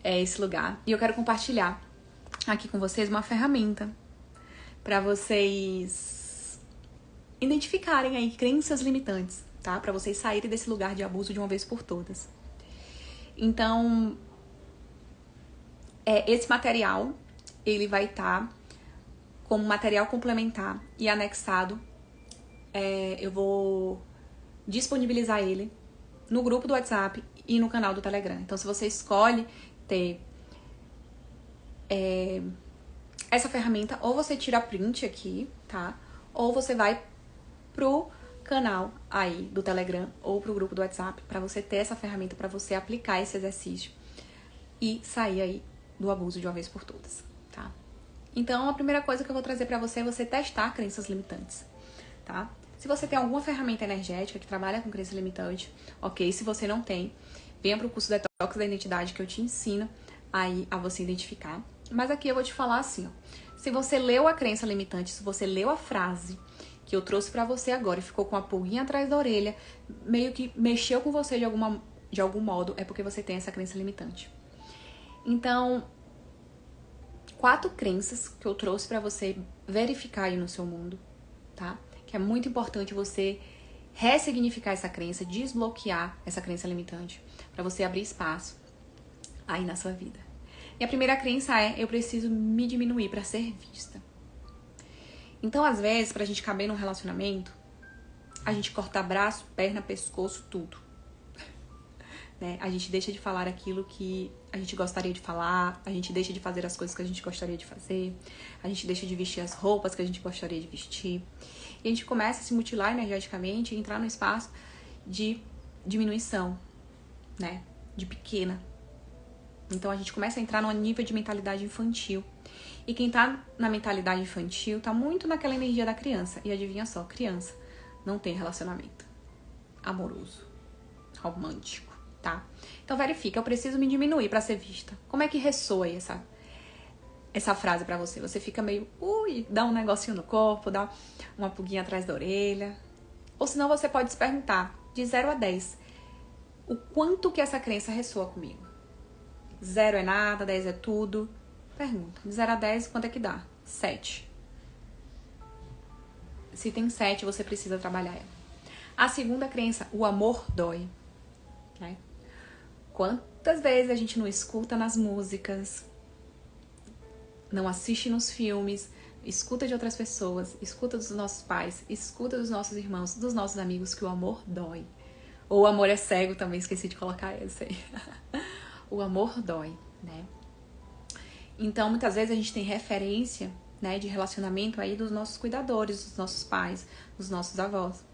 é esse lugar. E eu quero compartilhar aqui com vocês uma ferramenta pra vocês identificarem aí crenças limitantes, tá? Pra vocês saírem desse lugar de abuso de uma vez por todas. Então, esse material, ele vai estar como material complementar e anexado. Eu vou disponibilizar ele no grupo do WhatsApp e no canal do Telegram. Então, se você escolhe ter essa ferramenta, ou você tira print aqui, tá? Ou você vai pro canal aí do Telegram ou pro grupo do WhatsApp pra você ter essa ferramenta, pra você aplicar esse exercício e sair aí do abuso de uma vez por todas, tá? Então, a primeira coisa que eu vou trazer pra você é você testar crenças limitantes, tá? Se você tem alguma ferramenta energética que trabalha com crença limitante, ok. Se você não tem, venha pro curso Detox da Identidade que eu te ensino aí a você identificar, Mas aqui eu vou te falar assim, ó. Se você leu a crença limitante, se você leu a frase que eu trouxe pra você agora e ficou com a pulguinha atrás da orelha, meio que mexeu com você de algum modo, é porque você tem essa crença limitante. Então, 4 crenças que eu trouxe pra você verificar aí no seu mundo, tá? Que é muito importante você ressignificar essa crença, desbloquear essa crença limitante, pra você abrir espaço aí na sua vida. E a primeira crença é: eu preciso me diminuir pra ser vista. Então, às vezes, pra gente caber num relacionamento, a gente corta braço, perna, pescoço, tudo. Né? A gente deixa de falar aquilo que a gente gostaria de falar, a gente deixa de fazer as coisas que a gente gostaria de fazer, a gente deixa de vestir as roupas que a gente gostaria de vestir. E a gente começa a se mutilar energeticamente e entrar no espaço de diminuição, né? De pequena. Então a gente começa a entrar num nível de mentalidade infantil. E quem tá na mentalidade infantil tá muito naquela energia da criança. E adivinha só, criança não tem relacionamento amoroso, romântico, tá? Então verifica, eu preciso me diminuir pra ser vista. Como é que ressoa aí essa frase pra você? Você fica meio, dá um negocinho no corpo, dá uma pulguinha atrás da orelha. Ou senão você pode se perguntar, de 0 a 10, o quanto que essa crença ressoa comigo? 0 é nada, 10 é tudo. Pergunta, de 0 a 10, quanto é que dá? 7. Se tem 7, você precisa trabalhar ela. A segunda crença, o amor dói. Né? Quantas vezes a gente não escuta nas músicas, não assiste nos filmes, escuta de outras pessoas, escuta dos nossos pais, escuta dos nossos irmãos, dos nossos amigos, que o amor dói. Ou o amor é cego também, esqueci de colocar esse aí. O amor dói, né? Então, muitas vezes a gente tem referência, né, de relacionamento aí dos nossos cuidadores, dos nossos pais, dos nossos avós,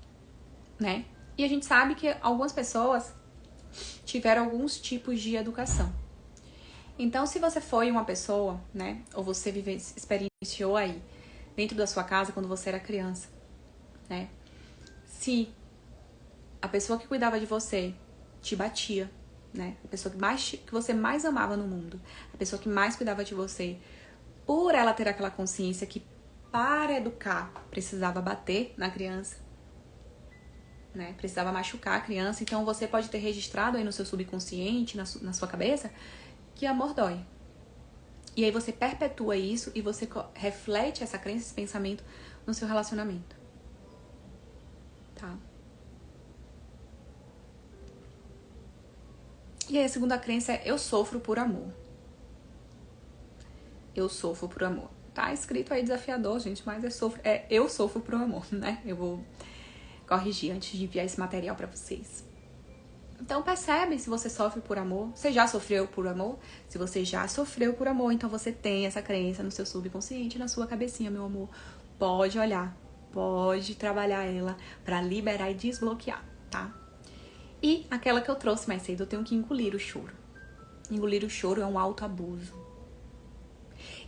né? E a gente sabe que algumas pessoas tiveram alguns tipos de educação. Então, se você foi uma pessoa, né, ou você experienciou aí dentro da sua casa quando você era criança, né? Se a pessoa que cuidava de você te batia, né? A pessoa que você mais amava no mundo, a pessoa que mais cuidava de você, por ela ter aquela consciência que para educar precisava bater na criança, né? Precisava machucar a criança. Então você pode ter registrado aí no seu subconsciente, na sua cabeça, que amor dói. E aí você perpetua isso e você reflete essa crença, esse pensamento no seu relacionamento. Tá? E aí a segunda crença é: eu sofro por amor. Eu sofro por amor. Tá escrito aí desafiador, gente, mas eu sofro por amor, né? Eu vou corrigir antes de enviar esse material pra vocês. Então percebe se você sofre por amor. Você já sofreu por amor? Se você já sofreu por amor, então você tem essa crença no seu subconsciente, na sua cabecinha, meu amor. Pode olhar, pode trabalhar ela pra liberar e desbloquear, tá? E aquela que eu trouxe mais cedo, eu tenho que engolir o choro. Engolir o choro é um autoabuso.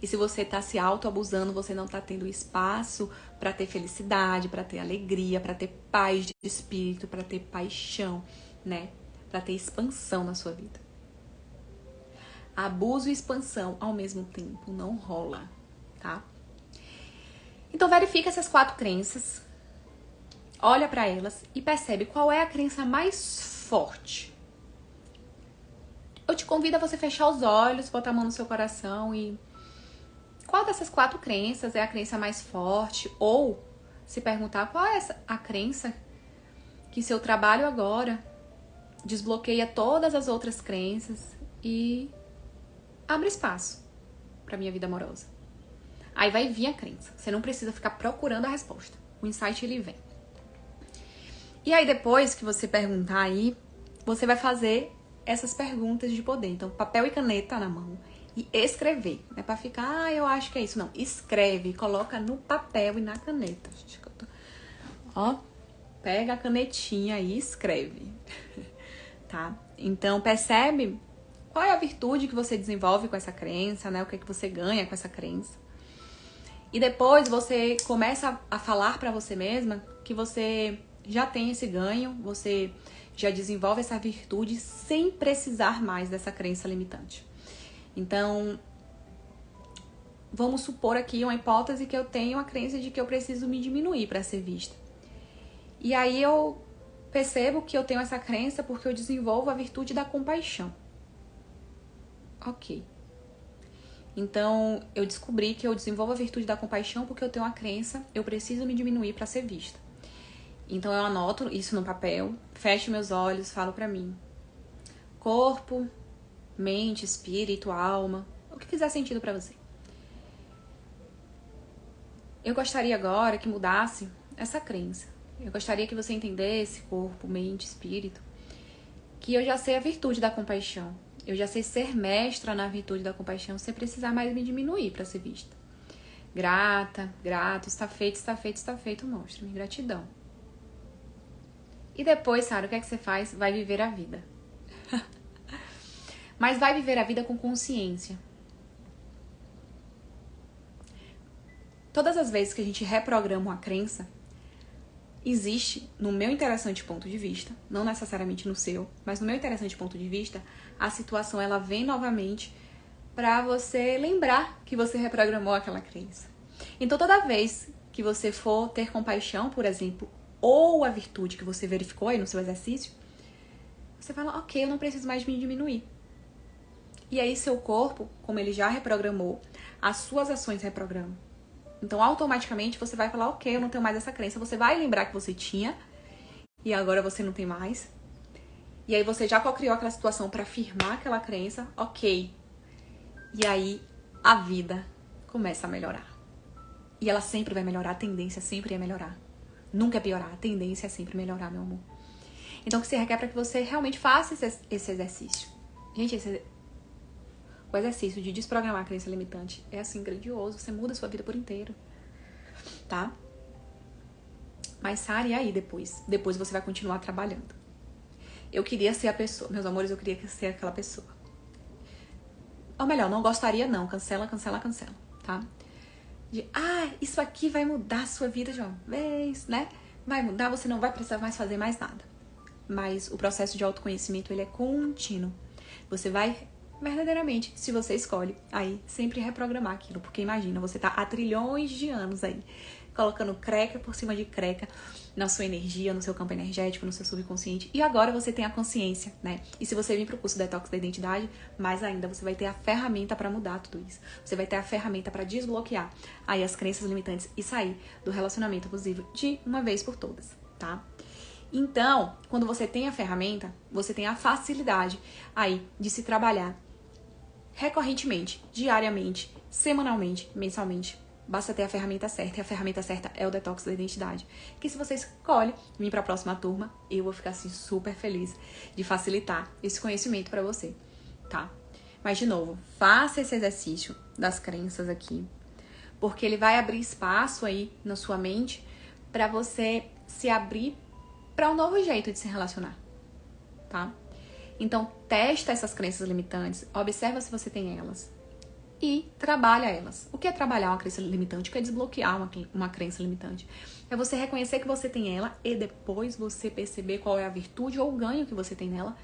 E se você tá se autoabusando, você não tá tendo espaço pra ter felicidade, pra ter alegria, pra ter paz de espírito, pra ter paixão, né? Pra ter expansão na sua vida. Abuso e expansão ao mesmo tempo não rola, tá? Então verifica essas 4 crenças, olha pra elas e percebe qual é a crença mais forte. Eu te convido a você fechar os olhos, botar a mão no seu coração e... qual dessas 4 crenças é a crença mais forte? Ou se perguntar qual é a crença que seu trabalho agora desbloqueia todas as outras crenças e abre espaço para minha vida amorosa. Aí vai vir a crença. Você não precisa ficar procurando a resposta. O insight, ele vem. E aí, depois que você perguntar aí, você vai fazer essas perguntas de poder. Então, papel e caneta na mão e escrever. Não é pra ficar, eu acho que é isso. Não, escreve, coloca no papel e na caneta. Ó, pega a canetinha e escreve. Tá? Então, percebe qual é a virtude que você desenvolve com essa crença, né? O que é que você ganha com essa crença. E depois você começa a falar pra você mesma que você já tem esse ganho, você já desenvolve essa virtude sem precisar mais dessa crença limitante. Então, vamos supor aqui uma hipótese que eu tenho a crença de que eu preciso me diminuir para ser vista. E aí eu percebo que eu tenho essa crença porque eu desenvolvo a virtude da compaixão. Ok. Então, eu descobri que eu desenvolvo a virtude da compaixão porque eu tenho a crença, eu preciso me diminuir para ser vista. Então, eu anoto isso no papel, fecho meus olhos, falo pra mim. Corpo, mente, espírito, alma, o que fizer sentido pra você. Eu gostaria agora que mudasse essa crença. Eu gostaria que você entendesse, corpo, mente, espírito, que eu já sei a virtude da compaixão. Eu já sei ser mestra na virtude da compaixão sem precisar mais me diminuir para ser vista. Grata, grato, está feito, está feito, está feito, mostra-me gratidão. E depois, Sara, o que é que você faz? Vai viver a vida. Mas vai viver a vida com consciência. Todas as vezes que a gente reprograma uma crença, existe, no meu interessante ponto de vista, não necessariamente no seu, mas no meu interessante ponto de vista, a situação ela vem novamente para você lembrar que você reprogramou aquela crença. Então, toda vez que você for ter compaixão, por exemplo, ou a virtude que você verificou aí no seu exercício, você fala, ok, eu não preciso mais me diminuir. E aí seu corpo, como ele já reprogramou, as suas ações reprogramam. Então, automaticamente, você vai falar, ok, eu não tenho mais essa crença. Você vai lembrar que você tinha e agora você não tem mais. E aí você já criou aquela situação para afirmar aquela crença, ok. E aí a vida começa a melhorar. E ela sempre vai melhorar, a tendência sempre é melhorar. Nunca é piorar, a tendência é sempre melhorar, meu amor. Então, o que se requer para que você realmente faça esse exercício. Gente, o exercício de desprogramar a crença limitante é assim, grandioso. Você muda a sua vida por inteiro. Tá? Mas, Sara, e aí depois? Depois você vai continuar trabalhando. Eu queria ser a pessoa. Meus amores, eu queria ser aquela pessoa. Ou melhor, não gostaria não. Cancela, cancela, cancela. Tá? Isso aqui vai mudar a sua vida de uma vez, né? Vai mudar, você não vai precisar mais fazer mais nada. Mas o processo de autoconhecimento, ele é contínuo. Você vai verdadeiramente, se você escolhe, aí sempre reprogramar aquilo. Porque imagina, você tá há trilhões de anos aí, colocando creca por cima de creca na sua energia, no seu campo energético, no seu subconsciente. E agora você tem a consciência, né? E se você vir pro curso Detox da Identidade, mais ainda, você vai ter a ferramenta para mudar tudo isso. Você vai ter a ferramenta para desbloquear aí as crenças limitantes e sair do relacionamento abusivo de uma vez por todas, tá? Então, quando você tem a ferramenta, você tem a facilidade aí de se trabalhar recorrentemente, diariamente, semanalmente, mensalmente. Basta ter a ferramenta certa. E a ferramenta certa é o Detox da Identidade. Que se você escolhe vir para a próxima turma, eu vou ficar assim super feliz de facilitar esse conhecimento para você, tá? Mas de novo, faça esse exercício das crenças aqui, porque ele vai abrir espaço aí na sua mente para você se abrir para um novo jeito de se relacionar, tá? Então, testa essas crenças limitantes, observa se você tem elas e trabalha elas. O que é trabalhar uma crença limitante? O que é desbloquear uma crença limitante? É você reconhecer que você tem ela e depois você perceber qual é a virtude ou o ganho que você tem nela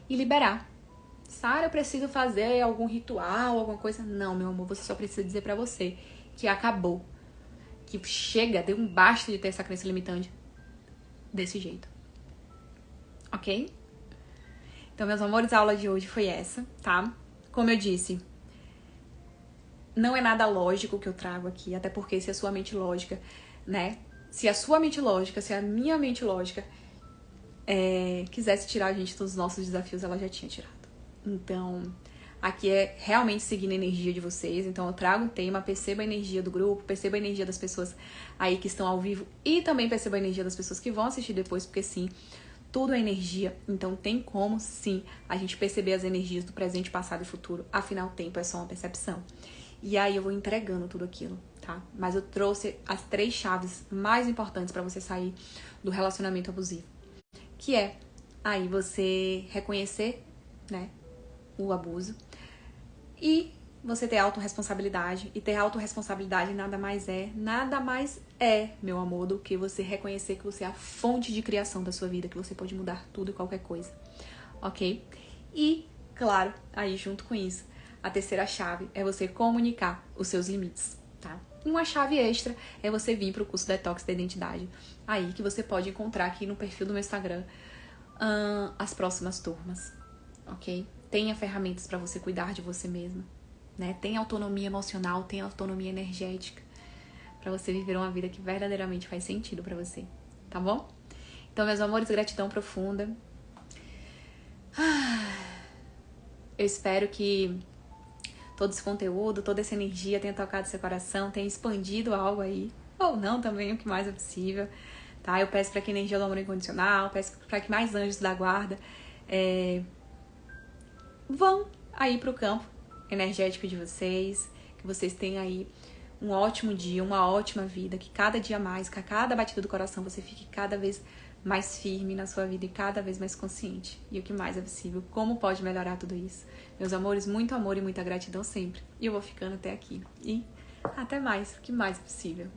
e liberar. Sara, eu preciso fazer algum ritual, alguma coisa? Não, meu amor, você só precisa dizer pra você que acabou, que chega, deu um basta de ter essa crença limitante desse jeito. Ok? Então, meus amores, a aula de hoje foi essa, tá? Como eu disse, não é nada lógico que eu trago aqui, até porque se a sua mente lógica, né? Se a sua mente lógica, se a minha mente lógica quisesse tirar a gente dos nossos desafios, ela já tinha tirado. Então, aqui é realmente seguindo a energia de vocês. Então, eu trago um tema, perceba a energia do grupo, perceba a energia das pessoas aí que estão ao vivo e também perceba a energia das pessoas que vão assistir depois, porque sim, tudo é energia, então tem como, sim, a gente perceber as energias do presente, passado e futuro. Afinal, o tempo é só uma percepção. E aí eu vou entregando tudo aquilo, tá? Mas eu trouxe as 3 chaves mais importantes para você sair do relacionamento abusivo. Que é aí você reconhecer, né, o abuso e você ter autorresponsabilidade. E ter autorresponsabilidade nada mais é, meu amor, do que você reconhecer que você é a fonte de criação da sua vida, que você pode mudar tudo e qualquer coisa, ok? E, claro, aí junto com isso, A terceira chave é você comunicar os seus limites, tá? E uma chave extra é você vir para o curso Detox da Identidade. Aí que você pode encontrar aqui no perfil do meu Instagram as próximas turmas, ok? Tenha ferramentas para você cuidar de você mesma, né? Tenha autonomia emocional, tenha autonomia energética para você viver uma vida que verdadeiramente faz sentido para você, tá bom? Então, meus amores, gratidão profunda. Eu espero que todo esse conteúdo, toda essa energia tenha tocado seu coração, tenha expandido algo aí, ou não também, o que mais é possível, tá? Eu peço para que a energia do amor incondicional, peço para que mais anjos da guarda vão aí pro campo energético de vocês, que vocês tenham aí um ótimo dia, uma ótima vida, que cada dia mais, que a cada batida do coração você fique cada vez mais firme na sua vida e cada vez mais consciente. E o que mais é possível, como pode melhorar tudo isso. Meus amores, muito amor e muita gratidão sempre. E eu vou ficando até aqui. E até mais, o que mais é possível.